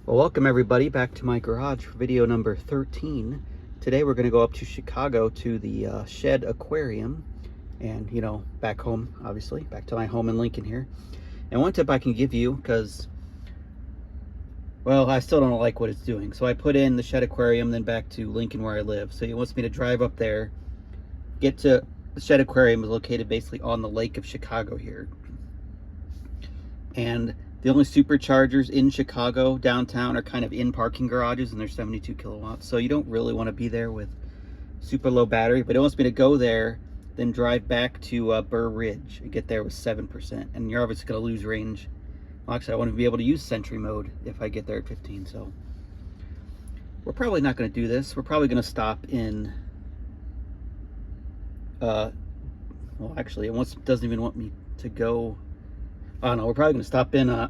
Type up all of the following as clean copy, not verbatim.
Well, welcome everybody back to my garage for video number 13. Today we're going to go up to Chicago to the Shedd Aquarium and, you know, back home, obviously, back to my home in Lincoln here. And one tip I can give you, because, well, I still don't like what it's doing. So I put in the Shedd Aquarium, then back to Lincoln where I live. So it wants me to drive up there, get to the Shedd Aquarium is located basically on the lake of Chicago here. And the only superchargers in Chicago downtown are kind of in parking garages, and they're 72 kilowatts. So you don't really want to be there with super low battery, but it wants me to go there, then drive back to Burr Ridge and get there with 7%. And you're obviously going to lose range. Well, actually, I want to be able to use Sentry mode if I get there at 15. So we're probably not going to do this. We're probably going to stop in, well, actually, it doesn't even want me to go. Oh no, we're probably going to stop in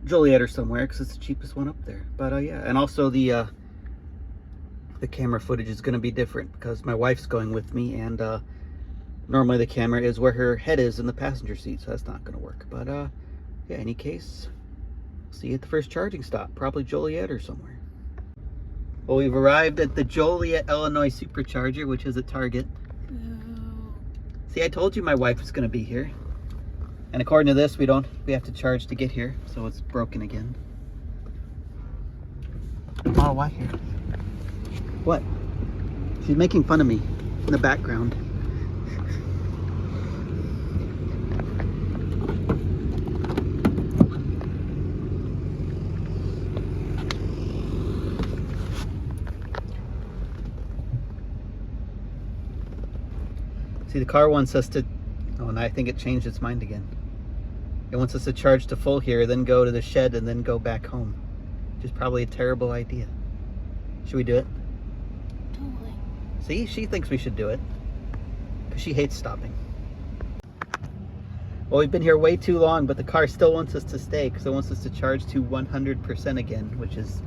Joliet or somewhere because it's the cheapest one up there. But yeah, and also the camera footage is going to be different because my wife's going with me, and normally the camera is where her head is in the passenger seat, so that's not going to work. But yeah, any case, see you at the first charging stop, probably Joliet or somewhere. Well, we've arrived at the Joliet, Illinois Supercharger, which is at Target. See, I told you my wife was going to be here. And according to this, we have to charge to get here, so it's broken again. Oh, why here? What? She's making fun of me in the background. See, the car wants us to, oh, and I think it changed its mind again. It wants us to charge to full here, then go to the shed, and then go back home. Which is probably a terrible idea. Should we do it? Totally. See, she thinks we should do it. Because she hates stopping. Well, we've been here way too long, but the car still wants us to stay because it wants us to charge to 100% again, which is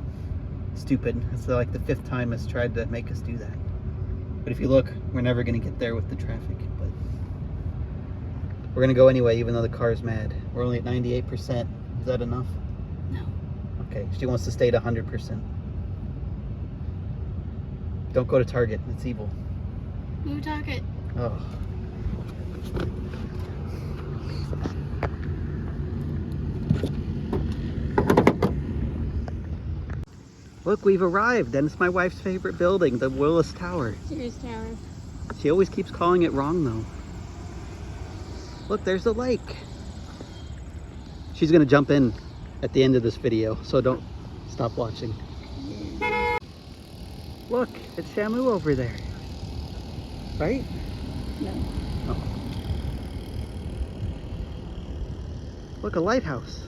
stupid. It's like the 5th time it's tried to make us do that. But if you look, we're never going to get there with the traffic. But we're going to go anyway, even though the car's mad. We're only at 98%. Is that enough? No. Okay, she wants to stay at 100%. Don't go to Target. It's evil. Move Target. Oh. Look, we've arrived, and it's my wife's favorite building, the Willis Tower. Serious Tower. She always keeps calling it wrong, though. Look, there's the lake. She's gonna jump in at the end of this video, so don't stop watching. Look, it's Shamu over there. Right? No. Oh. Look, a lighthouse.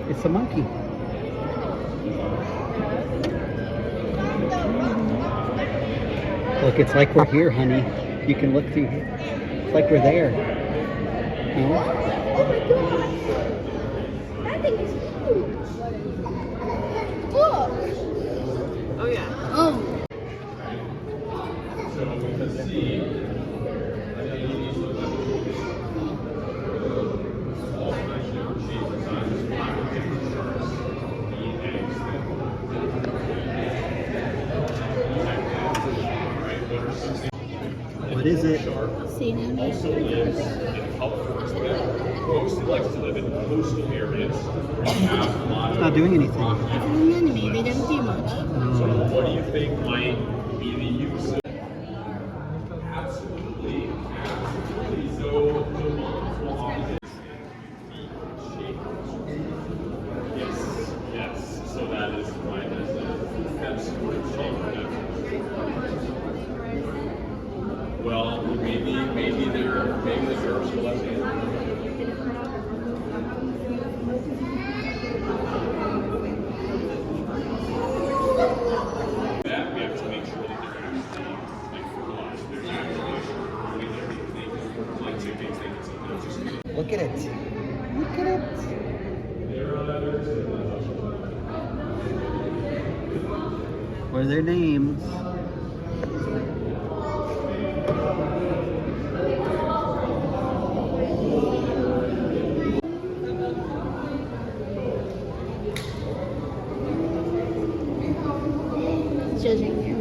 It's a monkey. Look, it's like we're here, honey. You can look through here. It's like we're there. No? Oh my gosh! That thing is huge! Look! Oh, yeah. Oh! What is it? Sea anemones. It's not doing anything. It's an anemone. They don't do much. Oh. What do you think might be the use of Absolutely. So the moms will often yes. So that is why that's sort of shape. Well, maybe the girls will let me. That we have to make sure that they're actually like fertilized. They're actually like two things they can sometimes. Look at it. Look at it. What are their names? It's judging you.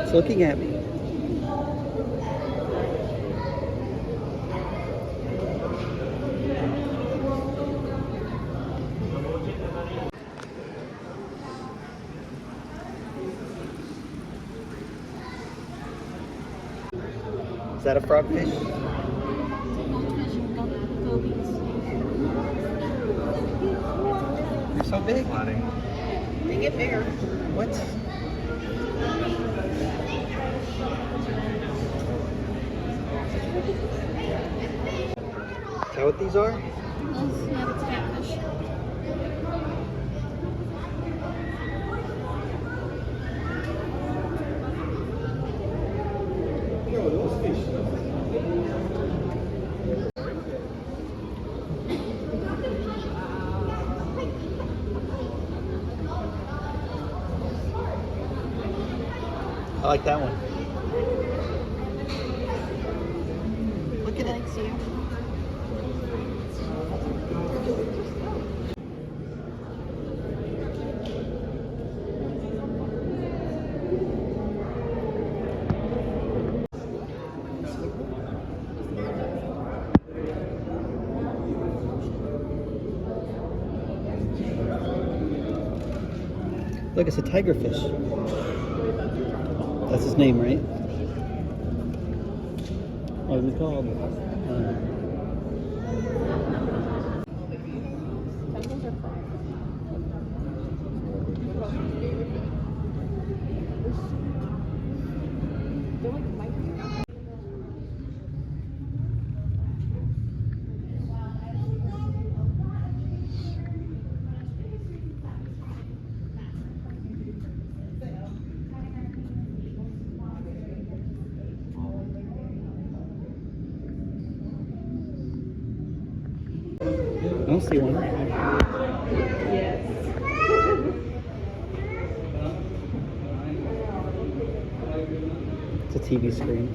It's looking at me. Is that a frogfish? They're so big. They get bigger. What? Is that what these are? Yeah, it's catfish. I like that one. Look at it. Likes you. Look, it's a tigerfish. That's his name, right? What is it called? I don't see one. It's a TV screen.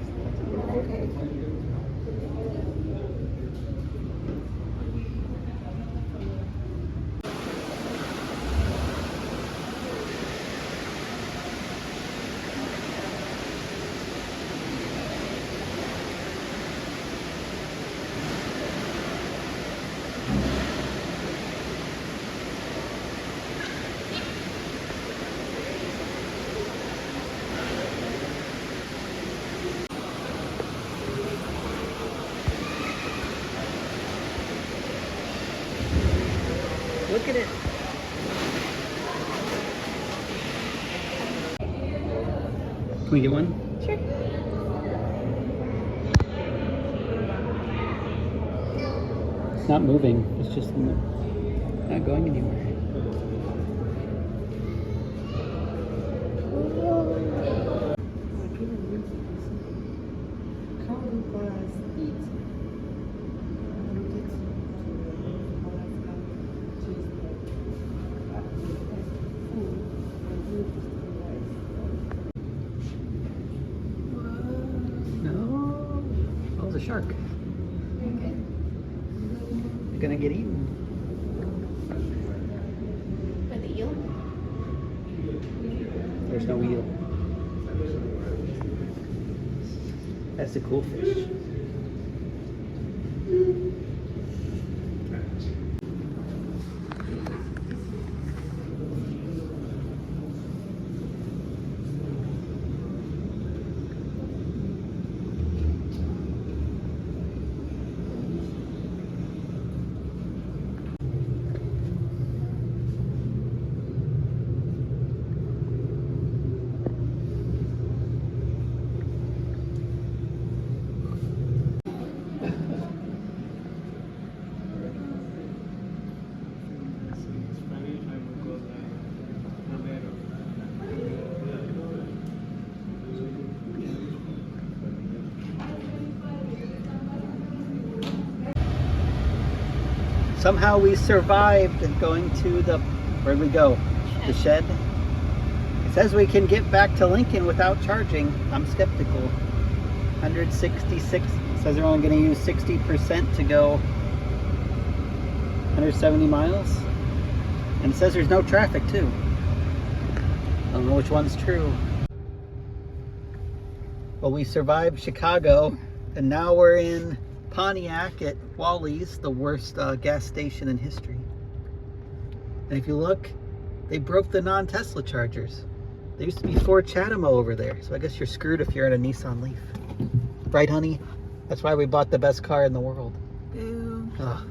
Look at it. Can we get one? Sure. It's not moving. It's just not going anywhere. No. Oh, it's a shark. Okay. You're gonna get eaten. By the eel? There's no eel. That's a cool fish. Somehow we survived going to the, where'd we go? The Shedd It says we can get back to Lincoln without charging. I'm skeptical. 166. It says they're only going to use 60% to go 170 miles. And it says there's no traffic too. I don't know which one's true. Well, we survived Chicago, and now we're in Pontiac at Wally's, the worst gas station in history. And if you look, they broke the non-Tesla chargers. There used to be 4 Chatamo over there, so I guess you're screwed if you're in a Nissan Leaf. Right, honey? That's why we bought the best car in the world. Ew. Ugh.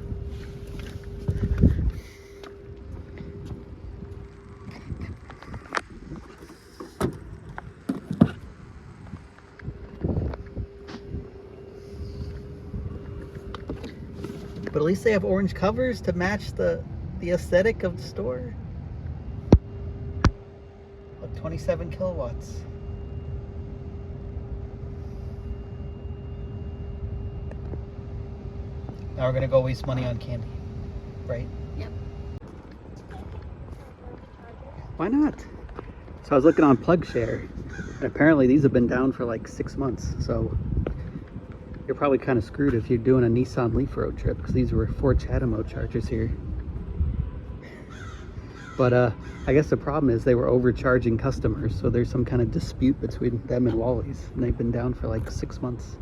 But at least they have orange covers to match the aesthetic of the store. Look, 27 kilowatts. Now we're gonna go waste money on candy, right? Yep. Why not? So I was looking on PlugShare, and apparently these have been down for like 6 months. So you're probably kind of screwed if you're doing a Nissan Leaf road trip, because these were 4 Chatamo chargers here. But I guess the problem is they were overcharging customers, so there's some kind of dispute between them and Wally's, and they've been down for like 6 months.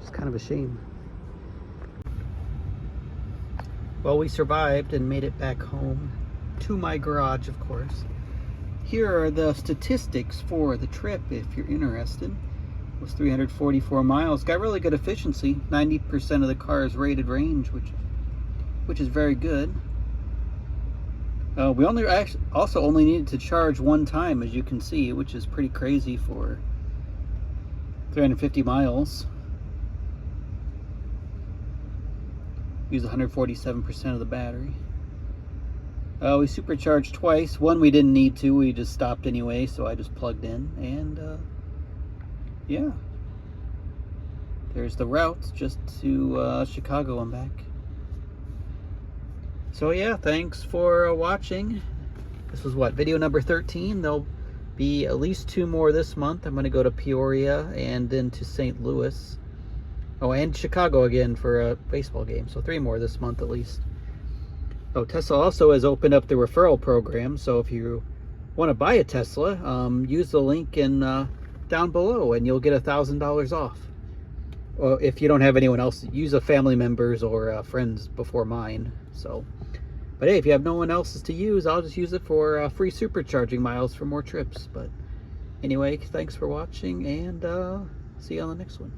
It's kind of a shame. Well, we survived and made it back home to my garage, of course. Here are the statistics for the trip if you're interested. It was 344 miles. Got really good efficiency. 90% of the car's rated range, which is very good. We also only needed to charge 1 time, as you can see, which is pretty crazy for 350 miles. Use 147% of the battery. We supercharged twice. One we didn't need to. We just stopped anyway, so I just plugged in. And yeah, there's the route just to Chicago and back. So yeah, thanks for watching. This was what, video number 13. There'll be at least 2 more this month. I'm going to go to Peoria and then to St. Louis. Oh, and Chicago again for a baseball game. So 3 more this month at least. Oh, Tesla also has opened up the referral program. So if you want to buy a Tesla, use the link in down below and you'll get $1,000 off. Or if you don't have anyone else, use a family members or friends before mine. So, but hey, if you have no one else's to use, I'll just use it for free supercharging miles for more trips. But anyway, thanks for watching, and see you on the next one.